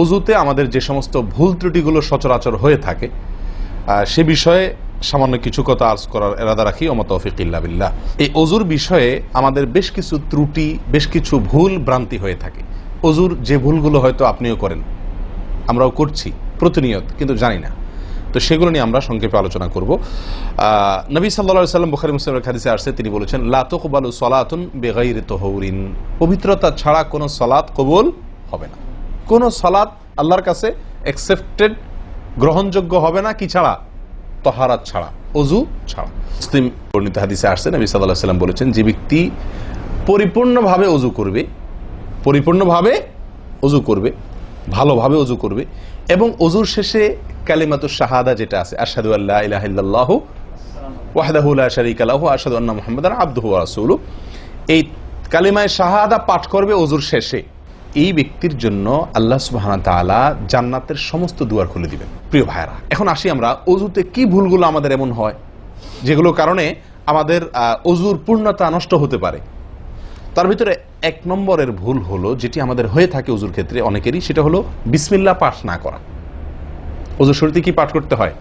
অজুতে আমাদের যে সমস্ত ভুল ত্রুটিগুলো সচরাচর হয়ে থাকে সে বিষয়ে সামান্য কিছু কথা আর্জ করার ইরাদা রাখি। ওয়া মা তাওফীক ইল্লা বিল্লাহ। এই অজুর বিষয়ে আমাদের বেশ কিছু ত্রুটি, বেশ কিছু ভুল ভ্রান্তি হয়ে থাকে। অজুর যে ভুলগুলো হয়তো আপনিও করেন, আমরাও করছি প্রতিনিয়ত, কিন্তু জানি না। তো সেগুলো নিয়ে আমরা সংক্ষেপে আলোচনা করব। নবী সাল্লাল্লাহু আলাইহি ওয়াসাল্লাম বুখারী মুসলিমের হাদিসে আসছে, তিনি বলেছেন, লা তুকবালু সালাতুন বিগাইরি তাহুরিন, পবিত্রতা ছাড়া কোনো সালাত কবুল হবে না। কোনো সালাত আল্লাহর কাছে অ্যাকসেপ্টেড, গ্রহণযোগ্য হবে না কি ছাড়া? তাহারাত ছাড়া, অজু ছাড়া। মুসলিম বর্ণিত হাদিসে আসছে, নবী সাল্লাল্লাহু আলাইহি ওয়াসাল্লাম বলেছেন, যে ব্যক্তি পরিপূর্ণভাবে অজু করবে, পরিপূর্ণভাবে অজু করবে, ভালোভাবে অজু করবে, এবং অজুর শেষে কালিমাতুশ শাহাদা যেটা আছে, আশহাদু আল্লা ইলাহা ইল্লাল্লাহু ওয়াহদাহু লা শারীকা লাহু ওয়া আশহাদু আন্না মুহাম্মাদান আবদুহু ওয়া রাসূলুহু, এই কালিমায়ে শাহাদা পাঠ করবে অজুর শেষে, এই ব্যক্তির জন্য আল্লাহ সুবহানাহু ওয়া তাআলা জান্নাতের সমস্ত দুয়ার খুলে দিবেন। প্রিয় ভাইরা, এখন আসি আমরা অজুতে কি ভুলগুলো আমাদের এমন হয় যেগুলোর কারণে আমাদের অজুর পূর্ণতা নষ্ট হতে পারে। তার ভিতরে এক নম্বরের ভুল হলো, যেটি আমাদের হয়ে থাকে অজুর ক্ষেত্রে অনেকেরই, সেটা হলো বিসমিল্লাহ পাঠ না করা। অজুর শুরুতে কি পাঠ করতে হয়?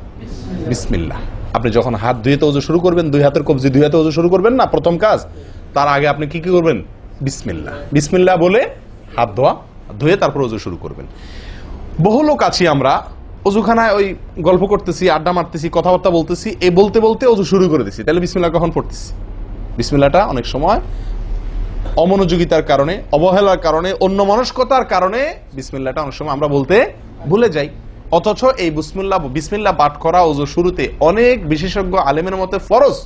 বিসমিল্লাহ। আপনি যখন হাত ধুয়ে তো অজু শুরু করবেন, দুই হাতের কবজি দুই হাতে অজু শুরু করবেন না, প্রথম কাজ, তার আগে আপনি কি করবেন? বিসমিল্লাহ। বিসমিল্লাহ বলে হাত ধুয়ে তারপর অজু শুরু করবেন। বহু লোক আছি আমরা, অজুখানায় ওই গল্প করতেছি, আড্ডা মারতেছি, কথাবার্তা বলতেছি, এই বলতে বলতে অজু শুরু করে দিছি। তাহলে বিসমিল্লাহ কখন পড়তেছি? বিসমিল্লাহটা অনেক সময় অমনোযোগিতার কারণে, অবহেলার কারণে, অন্যমনস্কতার কারণে বিসমিল্লাহটা অনেক সময় আমরা বলতে ভুলে যাই। অথচ এই বিসমিল্লাহ পাঠ করা অজু শুরুতে অনেক বিশেষজ্ঞ আলেমের মতে ফরজ।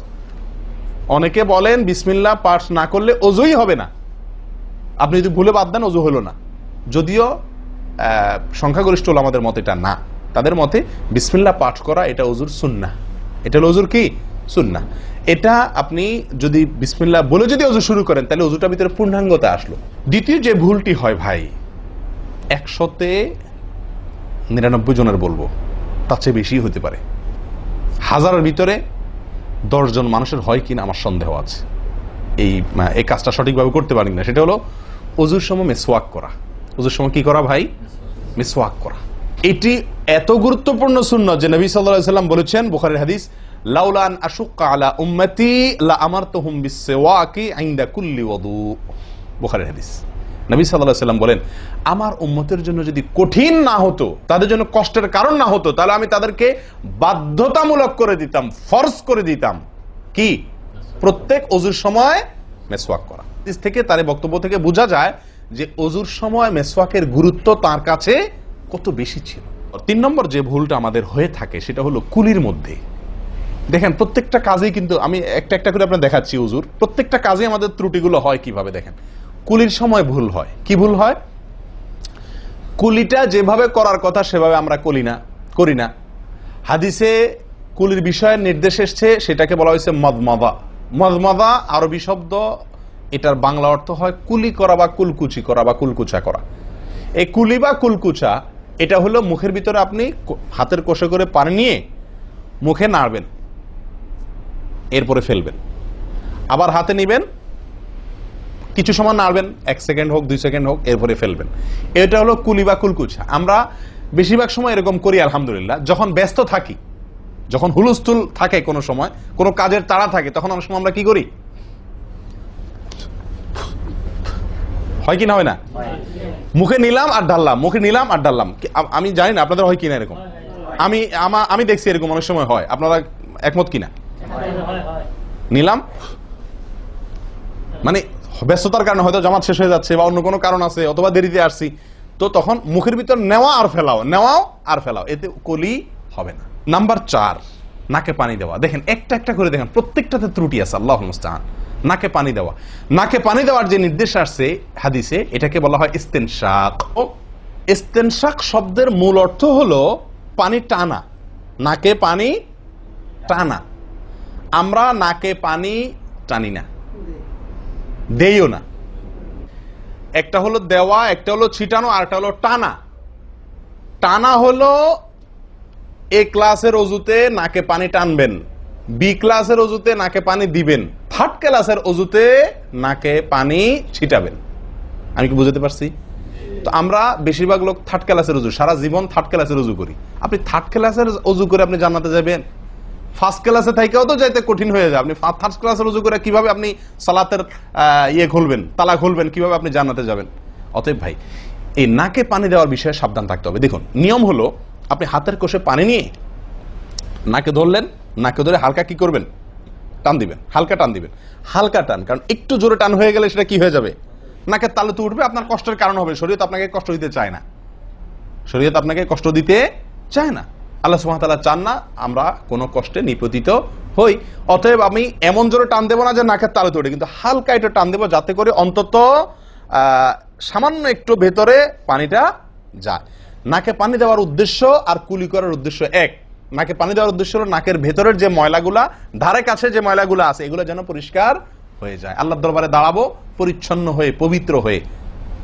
অনেকে বলেন বিসমিল্লাহ পাঠ না করলে অজুই হবে না, আপনি যদি ভুলে বাদ দেন অজু হলো না। যদিও সংখ্যাগরিষ্ঠ ওলামাদের মতে এটা না, তাদের মতে বিসমিল্লাহ পাঠ করা এটা অজুর সুন্নাহ। এটা হলো অজুর কি? সুন্নাহ। এটা আপনি যদি বিসমিল্লাহ বলে যদি অজু শুরু করেন, তাহলে অজুটার ভিতরে পূর্ণাঙ্গতা আসলো। দ্বিতীয় যে ভুলটি হয় ভাই, 199 জনের বলবো, তার চেয়ে বেশি হতে পারে, হাজারের ভিতরে 10 জন মানুষের হয় কিনা আমার সন্দেহ আছে এই কাজটা সঠিকভাবে করতে পারি না। সেটা হলো অজুর সময় মিসওয়াক করা। অজুর সময় কি করা ভাই? মিসওয়াক করা। এটি এত গুরুত্বপূর্ণ সুন্নাহ যে নবী সাল্লাল্লাহু আলাইহি ওয়াসাল্লাম বলেছেন, বুখারীর হাদিস, লাউলা আন আশুক্কা আলা উম্মতি লা আমারতুহুম বিসওয়াকি ইনদা কুল্লি ওযু। বুখারীর হাদিস। নবী সাল্লাল্লাহু আলাইহি ওয়াসাল্লাম বলেন, আমার উম্মতের জন্য যদি কঠিন না হতো, তাদের জন্য কষ্টের কারণ না হতো, তাহলে আমি তাদেরকে বাধ্যতামূলক করে দিতাম, ফরজ করে দিতাম কি? প্রত্যেক অজুর সময় মিসওয়াক করা। হাদিস থেকে, তার বক্তব্য থেকে বোঝা যায় যে অজুর সময় মিসওয়াকের গুরুত্ব তার কাছে কত বেশি ছিল। 3 নম্বর যে ভুলটা আমাদের হয়ে থাকে সেটা হলো কুলির মধ্যে। দেখেন, প্রত্যেকটা কাজেই কিন্তু আমি একটা একটা করে আপনার দেখাচ্ছি অজুর প্রত্যেকটা কাজে আমাদের ত্রুটিগুলো হয় কিভাবে। দেখেন, কুলির সময় ভুল হয়। কি ভুল হয়? কুলিটা যেভাবে করার কথা সেভাবে আমরা করি না। হাদিসে কুলির বিষয়ে নির্দেশ এসছে, সেটাকে বলা হয়েছে মদমাদা। মদমাদা আরবি শব্দ, এটার বাংলা অর্থ হয় কুলি করা বা কুলকুচি করা বা কুলকুচা করা। এই কুলি বা কুলকুচা এটা হলো মুখের ভিতরে আপনি হাতের কষে করে পানি নিয়ে মুখে নাড়বেন, এরপরে ফেলবেন, আবার হাতে নিবেন, কিছু সময় নাড়বেন, 1 সেকেন্ড হোক 2 সেকেন্ড হোক, এরপরে ফেলবেন। এটা হলো কুলি বা কুলকুচা। আমরা বেশিরভাগ সময় এরকম করি আলহামদুলিল্লাহ। যখন ব্যস্ত থাকি, যখন হুলস্থুল থাকে, কোনো সময় কোনো কাজের তাড়া থাকে, তখন অনেক সময় আমরা কি করি? হয় কি না? হয় না? মুখে নিলাম আর ঢাললাম, মুখে নিলাম আর ঢাললাম। আমি জানি না আপনাদের হয় কিনা এরকম। আমি দেখছি এরকম অনেক সময় হয়। আপনারা একমত কিনা? নিলাম মানে ব্যস্ততার কারণে, হয়তো জামাত শেষ হয়ে যাচ্ছে বা অন্য কোনো কারণ আছে, অথবা দেরিতে আসছি, তো তখন মুখের ভিতর নেওয়াও আর ফেলাও, এতে কলি হবে না। নাম্বার 4, নাকে পানি দেওয়া। দেখেন, একটা একটা করে দেখেন, প্রত্যেকটাতে ত্রুটি আছে। আল্লাহুল মুস্তাআন। নাকে পানি দেওয়া। নাকে পানি দেওয়ার যে নির্দেশ আসছে হাদিসে, এটাকে বলা হয় ইস্তেনশাক। ইস্তেনশাক শব্দের মূল অর্থ হলো পানি টানা, নাকে পানি টানা। আমরা নাকে পানি টানি না, দেইও না। একটা হলো দেওয়া, একটা হলো ছিটানো, আর একটা হলো টানা। টানা হলো এ ক্লাসের অজুতে নাকে পানি টানবেন, বি ক্লাসের অজুতে নাকে পানি দিবেন, থার্ড ক্লাসের অজুতে নাকে পানি ছিটাবেন। আমি কি বুঝতে পারছি? তো তো আমরা বেশিরভাগ লোক থার্ড ক্লাসের উজু, সারা জীবন থার্ড ক্লাসের উজু করি। আপনি থার্ড ক্লাসের উজু করে আপনি জান্নাতে যাবেন? ফার্স্ট ক্লাসে থাইকেও তো যাইতে কঠিন হয়ে যায়। আপনি থার্ড ক্লাসের উজু করে কিভাবে আপনি সালাতের খুলবেন, তালা খুলবেন, কিভাবে আপনি জান্নাতে যাবেন? অতএব ভাই, এই নাকে পানি দেওয়ার বিষয়ে সাবধান থাকতে হবে। দেখুন, নিয়ম হলো আপনি হাতের কোষে পানি নিয়ে নাকে ধরলেন, নাকে ধরে হালকা কি করবেন? টান দিবেন, হালকা টান দিবেন, হালকা টান। কারণ একটু জোরে টান হয়ে গেলে সেটা কি হয়ে যাবে? নাকের তালুতে উঠবে, আপনার কষ্টের কারণ হবে। শরীয়ত আপনাকে কষ্ট দিতে চায় না, শরীয়ত আপনাকে কষ্ট দিতে চায় না। আল্লাহ সুবহানাহু ওয়া তাআলা চান না আমরা কোনো কষ্টে নিপতিত হই। অতএব আমি এমন জোরে টান দেবো না যে নাকের তালুতে ওঠে, কিন্তু হালকা একটু টান দেবো যাতে করে অন্তত সামান্য একটু ভেতরে পানিটা যায়। নাকে পানি দেওয়ার উদ্দেশ্য আর কুলি করার উদ্দেশ্য এক। নাকে পানি দেওয়ার উদ্দেশ্য হলো নাকের ভেতরের যে ময়লাগুলা, ধারে কাছে যে ময়লাগুলো আছে, এগুলো যেন পরিষ্কার হয়ে যায়। আল্লাহর দরবারে দাঁড়াবো পরিচ্ছন্ন হয়ে, পবিত্র হয়ে।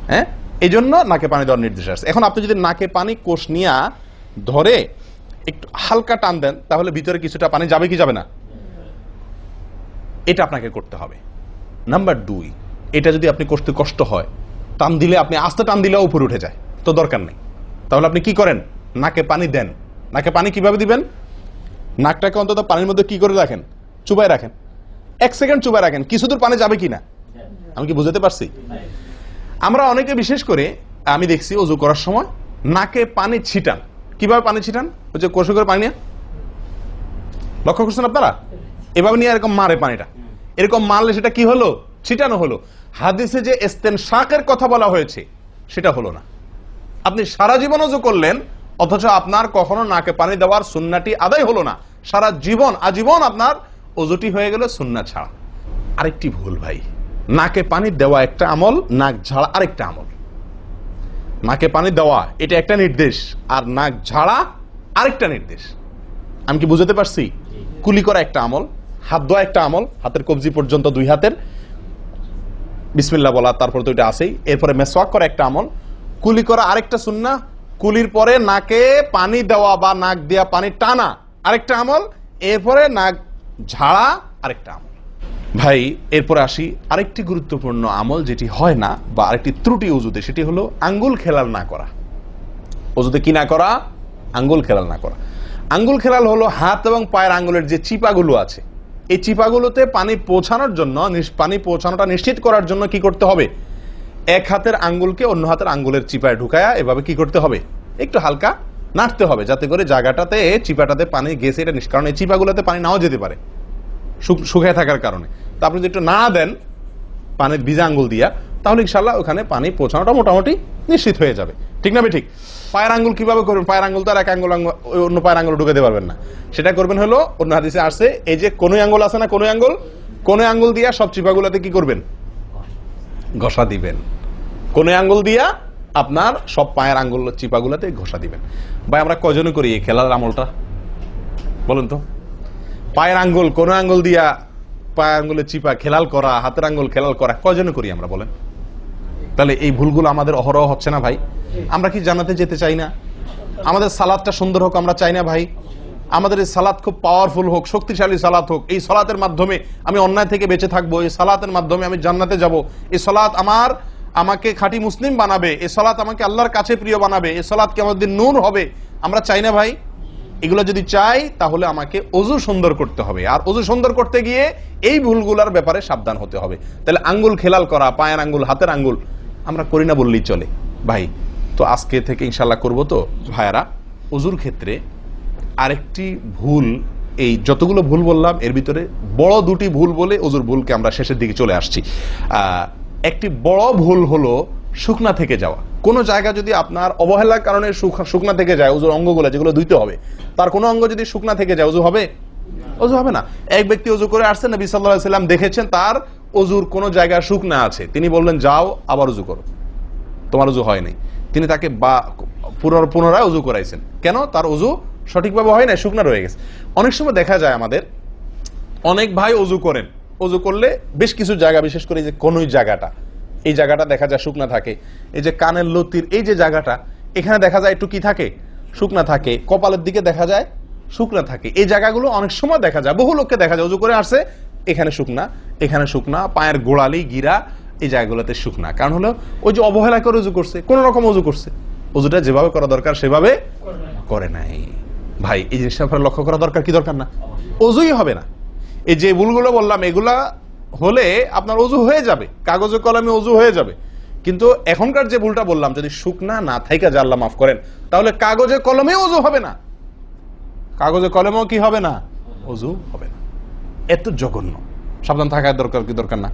হ্যাঁ, এই জন্য নাকে পানি দেওয়ার নির্দেশ আছে। এখন আপনি যদি নাকে পানি কোষ নিয়ে ধরে একটু হালকা টান দেন, তাহলে ভিতরে কিছুটা পানি যাবে কি যাবে না? এটা আপনাকে করতে হবে। নাম্বার 2, এটা যদি আপনি করতে কষ্ট হয়, টান দিলে, আপনি আস্তে টান দিলেও উপরে উঠে যায়, তো দরকার নেই। তাহলে আপনি কি করেন? নাকে পানি দেন। নাকে পানি কিভাবে দিবেন? নাকটাকে অন্তত পানির মধ্যে কি করে রাখেন? চুবাই রাখেন, 1 সেকেন্ড চুবাই রাখেন। কিছু দূর পানি যাবে কিনা আমি কি বুঝাতে পারছি? আমরা অনেকে বিশেষ করে আমি দেখছি ওযু করার সময় নাকে পানি ছিটান। কিভাবে পানি ছিটান? ওই যে কষে করে পানি নিয়ে, লক্ষ্য করছেন আপনারা? এভাবে নিয়ে এরকম মারে পানিটা, এরকম মারলে সেটা কি হলো? ছিটানো হলো। হাদিসে যে ইস্তেনশাকের কথা বলা হয়েছে সেটা হলো না। আপনি সারা জীবন ওযু করলেন, অথচ আপনার কখনো নাকে পানি দেওয়ার সুন্নাহটি আদায় হলো না। সারা জীবন, আজীবন আপনার ওযুটি হয়ে গেল সুন্নাহ ছাড়া। আরেকটি ভুল ভাই, নাকে পানি দেওয়া একটা আমল, নাক ঝাড়া আরেকটা আমল। নাকে পানি দেওয়া এটা একটা নির্দেশ, আর নাক ঝাড়া আরেকটা নির্দেশ। আমি কি বুঝাতে পারছি? কুলি করা একটা আমল, হাত ধোয়া একটা আমল, হাতের কবজি পর্যন্ত 2 হাতের বিসমিল্লাহ বলা, তারপর তো এটা আছেই। এরপরে মেসওয়াক করা একটা আমল, কুলি করা আরেকটা সুন্নাহ, কুলির পরে নাকে পানি দেওয়া বা নাক দিয়া পানি টানা আরেকটা আমল, এরপরে নাক ঝাড়া আরেকটা আমল। ভাই, এরপরে আসি আরেকটি গুরুত্বপূর্ণ আমল যেটি হয় না, বা আরেকটি ত্রুটি ওযুতে, সেটি হলো আঙ্গুল খেলাল না করা। ওযুতে কি না করা? আঙ্গুল খেলাল না করা। আঙ্গুল খেলাল হলো হাত এবং পায়ের আঙ্গুলের যে চিপাগুলো আছে, এই চিপাগুলোতে পানি পৌঁছানোর জন্য, পানি পৌঁছানোটা নিশ্চিত করার জন্য কি করতে হবে? এক হাতের আঙ্গুলকে অন্য হাতের আঙ্গুলের চিপায় ঢুকায়া এভাবে কি করতে হবে? একটু হালকা নাড়তে হবে, যাতে করে জায়গাটাতে, চিপাটাতে পানি গেছে এটা নিষ্কারণ। এই চিপাগুলোতে পানি নাও যেতে পারে শুকায় থাকার কারণে। তো আপনি যদি একটু না দেন পানির ভিজা আঙ্গুল দিয়া, তাহলে ইনশাআল্লাহ ওখানে পানি পৌঁছানোটা মোটামুটি নিশ্চিত হয়ে যাবে। ঠিক না ঠিক? পায়ের আঙ্গুল কিভাবে করবেন? পায়ের আঙ্গুল তো আর এক আঙ্গুল অন্য পায়ের আঙ্গুল ঢুকাতে পারবেন না। সেটা করবেন হলো, অন্য হাদিসে আসছে, এই যে কোন আঙ্গুল আছে না, কোন আঙ্গুল দিয়া সব চিপাগুলোতে কি করবেন? ঘষা দিবেন। কোন আঙ্গুল দিয়া আপনার সব পায়ের আঙ্গুল চিপাগুলোতে ঘষা দিবেন। ভাই, আমরা কজনে করি এই খেলার আমলটা বলুন তো? পায়ের আঙ্গুল, কোন আঙ্গুল দিয়া পায়ের আঙ্গুলের চিপা খেলাল করা, হাতের আঙ্গুল খেলাল করা, কজনে করি আমরা বলেন? তাহলে এই ভুলগুলো আমাদের অহরহ হচ্ছে না ভাই? আমরা কি জান্নাতে যেতে চাই না? আমাদের সালাতটা সুন্দর হোক আমরা চাই না ভাই? আমাদের এই সালাত খুব পাওয়ারফুল হোক, শক্তিশালী সালাত হোক। এই সালাতের মাধ্যমে আমি অন্যায় থেকে বেঁচে থাকবো, এই সালাতের মাধ্যমে আমি জান্নাতে যাব, এই সালাত আমাকে খাঁটি মুসলিম বানাবে, এই সালাত আমাকে আল্লাহর কাছে প্রিয় বানাবে, এই সালাত কিয়ামতের দিন নূর হবে। আমরা চাই না ভাই? এগুলো যদি চাই তাহলে আমাকে ওযু সুন্দর করতে হবে, আর ওযু সুন্দর করতে গিয়ে এই ভুলগুলোর ব্যাপারে সাবধান হতে হবে। তাহলে আঙ্গুল খেলাল করা, পায়ের আঙ্গুল, হাতের আঙ্গুল আমরা করি না বললেই চলে ভাই। তো আজকে থেকে ইনশাআল্লাহ করব। তো ভাইয়ারা, ওযুর ক্ষেত্রে আরেকটি ভুল, এই যতগুলো ভুল বললাম এর ভিতরে বড় 2টি ভুল বলে ওযুর ভুলকে আমরা শেষের দিকে চলে আসছি। একটি বড় ভুল হলো শুকনা থেকে যাওয়া। কোনো জায়গা যদি আপনার অবহেলার কারণে শুকনা থেকে যায়, ওযুর অঙ্গগুলো যেগুলো ধুইতে হবে, তার কোনো অঙ্গ যদি শুকনা থেকে যায়, ওযু হবে? ওযু হবে না। এক ব্যক্তি ওযু করে আসছেন, নবী সাল্লাল্লাহু আলাইহি ওয়াসাল্লাম দেখেছেন তার ওযুর কোনো জায়গা শুকনা আছে, তিনি বললেন যাও আবার ওযু করো, তোমার ওযু হয় নাই। তিনি তাকে পুনরায় ওযু করাইছেন। কেন? তার ওযু সঠিকভাবে হয় না, শুকনা রয়ে গেছে। অনেক সময় দেখা যায় আমাদের অনেক ভাই ওযু করেন, ওযু করলে বেশ কিছু জায়গা, বিশেষ করে যে কোনই জায়গাটা, এই জায়গাটা দেখা যায় শুকনা থাকে। এই যে কানের লতির এই যে জায়গাটা, এখানে দেখা যায় একটু কি থাকে? শুকনা থাকে। কপালের দিকে দেখা যায় শুকনা থাকে। এই জায়গাগুলো অনেক সময় দেখা যায়, বহু লোককে দেখা যায় ওযু করে আসছে, এখানে শুকনা, এখানে শুকনা, পায়ের গোড়ালি, গিরা, এই জায়গাগুলোতে শুকনা। কারণ হলো ওই যে অবহেলা করে অজু করছে, কোন রকম অজু করছে, অজুটা যেভাবে করা দরকার সেভাবে করে নাই। ভাই এই জিনিসটা আপনার লক্ষ্য করা দরকার কি দরকার না? অজুই হবে না। এই যে ভুলগুলো বললাম এগুলা হলে আপনার অজু হয়ে যাবে, কাগজে কলমে অজু হয়ে যাবে। কিন্তু এখনকার যে ভুলটা বললাম, যদি শুকনা না থাইকা যা আল্লাহ মাফ করেন, তাহলে কাগজে কলমে অজু হবে না, কাগজে কলমেও কি হবে না? অজু হবে না। এত জঘন্য, সাবধান থাকার দরকার কি দরকার না?